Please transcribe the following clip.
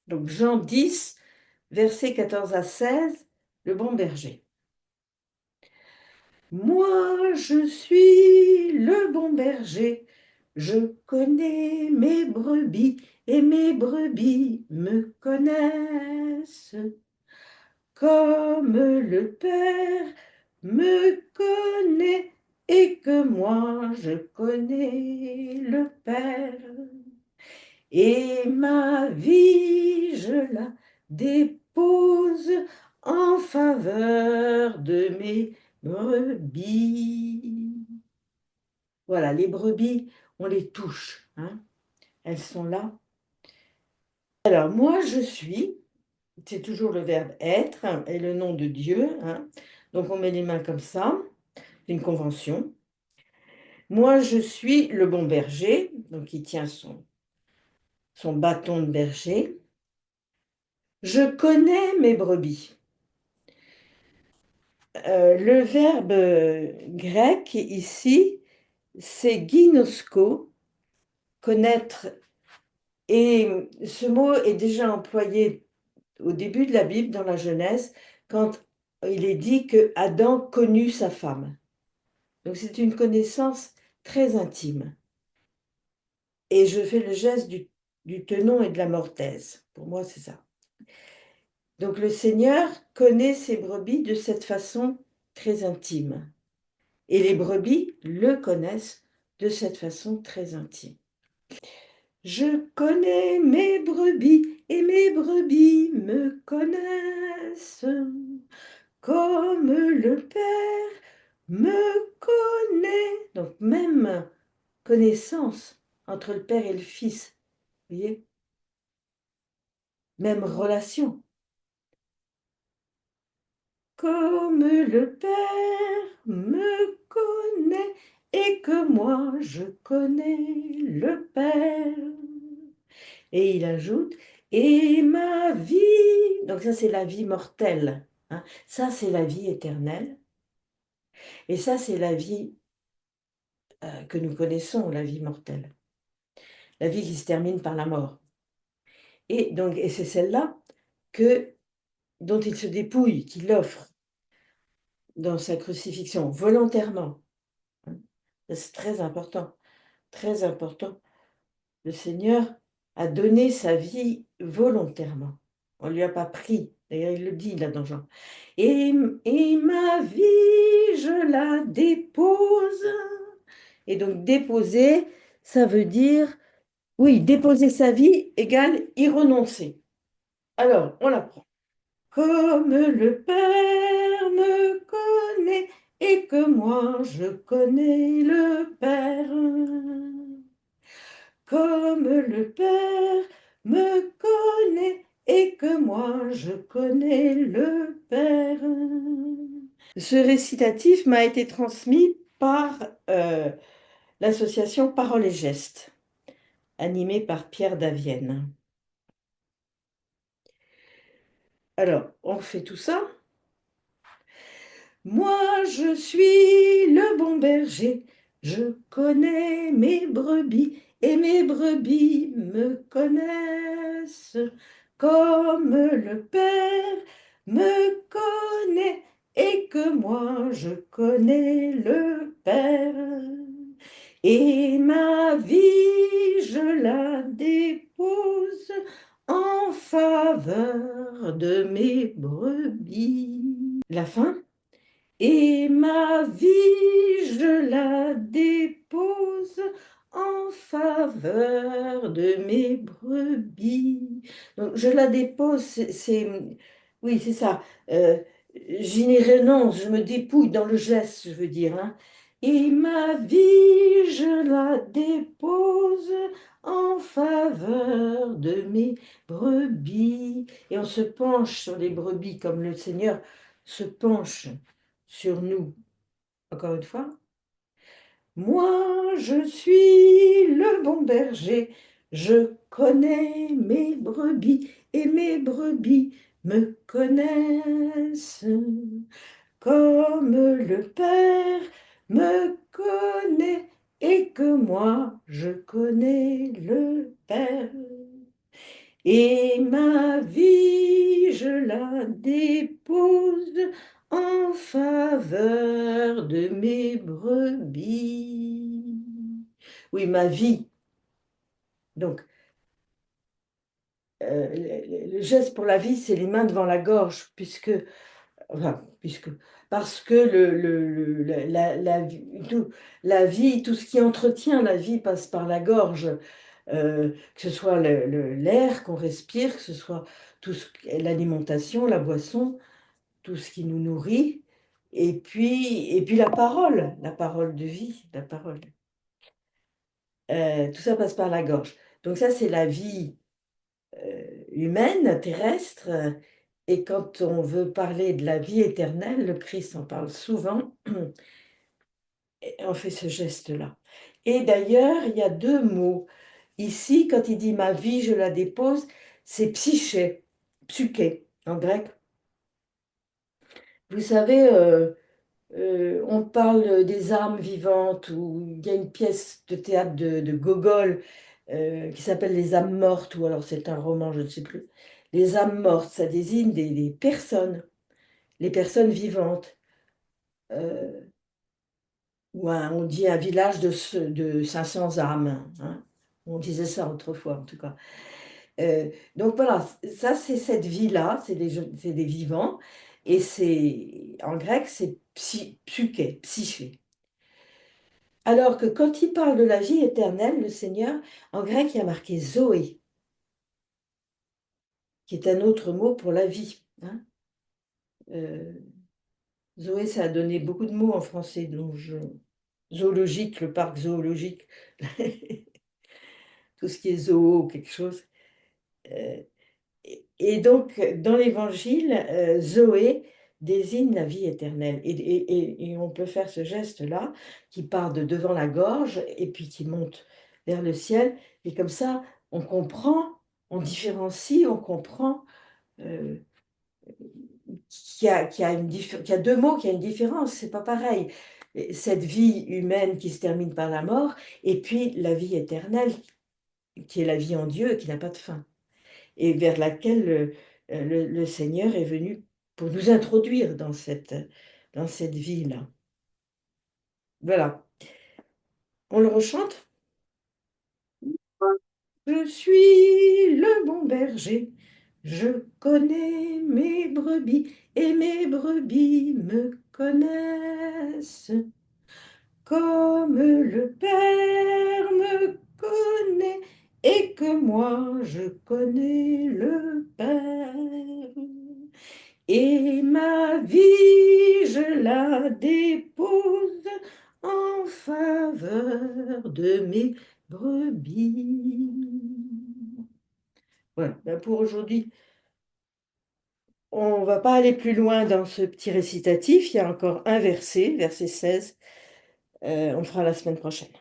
Donc Jean 10, versets 14 à 16, le bon berger. Moi, je suis le bon berger, je connais mes brebis et mes brebis me connaissent. Comme le Père me connaît et que moi je connais le Père. Et ma vie, je la dépose en faveur de mes brebis. Voilà, les brebis, on les touche, hein, elles sont là. Alors, moi, je suis, c'est toujours le verbe être et le nom de Dieu, hein. Donc, on met les mains comme ça, une convention. Moi, je suis le bon berger, donc il tient son bâton de berger. Je connais mes brebis. Le verbe grec ici, c'est ginosko, connaître. Et ce mot est déjà employé au début de la Bible, dans la Genèse, quand il est dit que Adam connut sa femme. Donc c'est une connaissance très intime. Et je fais le geste du tenon et de la mortaise. Pour moi, c'est ça. Donc le Seigneur connaît ses brebis de cette façon très intime. Et les brebis le connaissent de cette façon très intime. Je connais mes brebis et mes brebis me connaissent, comme le Père me connaît. Donc même connaissance entre le Père et le Fils, vous voyez, même relation. Comme le Père me connaît et que moi je connais le Père. Et il ajoute, et ma vie, donc ça c'est la vie mortelle, hein. Ça c'est la vie éternelle, et ça c'est la vie que nous connaissons, la vie mortelle, la vie qui se termine par la mort. Et donc, et c'est celle-là dont il se dépouille, qu'il offre dans sa crucifixion, volontairement, hein. C'est très important, très important. Le Seigneur a donné sa vie volontairement. On ne lui a pas pris. D'ailleurs, il le dit là dans Jean. Et ma vie, je la dépose. Et donc, déposer, ça veut dire, oui, déposer sa vie égale y renoncer. Alors, on l'apprend. Comme le Père me connaît et que moi je connais le Père. Comme le Père me connaît et que moi je connais le Père. Ce récitatif m'a été transmis par l'association Paroles et Gestes, animée par Pierre Davienne. Alors, on fait tout ça. Moi, je suis le bon berger, je connais mes brebis et mes brebis me connaissent, comme le Père me connaît et que moi je connais le Père. Et ma vie, je la dépose en faveur de mes brebis. La fin. Et ma vie, je la dépose en faveur de mes brebis. Donc, je la dépose, oui, c'est ça. Euh, J'y n'y renonce, je me dépouille dans le geste, je veux dire, hein. Et ma vie, je la dépose en faveur de mes brebis. Et on se penche sur les brebis comme le Seigneur se penche sur nous. Encore une fois. Moi, je suis le bon berger, je connais mes brebis et mes brebis me connaissent, comme le Père me connaît et que moi je connais le Père. Et ma vie, je la dépose en faveur de mes brebis. Oui, ma vie. Donc, le geste pour la vie, c'est les mains devant la gorge, enfin, parce que la vie, tout ce qui entretient la vie passe par la gorge. Que ce soit l'air qu'on respire, que ce soit l'alimentation, la boisson, tout ce qui nous nourrit, et puis la parole de vie, la parole. Tout ça passe par la gorge. Donc ça, c'est la vie humaine, terrestre. Et quand on veut parler de la vie éternelle, le Christ en parle souvent, et on fait ce geste-là. Et d'ailleurs, il y a deux mots. Ici, quand il dit ma vie, je la dépose, c'est psyché, psyché en grec. Vous savez, on parle des âmes vivantes, ou il y a une pièce de théâtre de Gogol qui s'appelle Les âmes mortes, ou alors c'est un roman, je ne sais plus. Les âmes mortes, ça désigne des personnes, les personnes vivantes. Euh, on dit un village de 500 âmes, hein. On disait ça autrefois, en tout cas. Donc voilà, ça c'est cette vie-là, c'est des vivants, et c'est en grec c'est psyché, psyché. Alors que quand il parle de la vie éternelle, le Seigneur, en grec il y a marqué Zoé, qui est un autre mot pour la vie, hein. Euh, Zoé, ça a donné beaucoup de mots en français, zoologique, le parc zoologique, tout ce qui est zoo, quelque chose. Euh, Et donc, dans l'Évangile, Zoé désigne la vie éternelle. Et on peut faire ce geste-là, qui part de devant la gorge et puis qui monte vers le ciel. Et comme ça, on comprend, on différencie, on comprend euh, qu'il y a deux mots, qu'il y a une différence. C'est pas pareil. Et cette vie humaine qui se termine par la mort, et puis la vie éternelle, qui est la vie en Dieu et qui n'a pas de fin, et vers laquelle le Seigneur est venu pour nous introduire dans cette vie-là. Voilà. On le rechante? Je suis le bon berger, je connais mes brebis et mes brebis me connaissent. Comme le Père me connaît et que moi je connais le Père. Et ma vie, je la dépose en faveur de mes brebis. Voilà, ben pour aujourd'hui, on ne va pas aller plus loin dans ce petit récitatif. Il y a encore un verset, verset 16. On fera la semaine prochaine.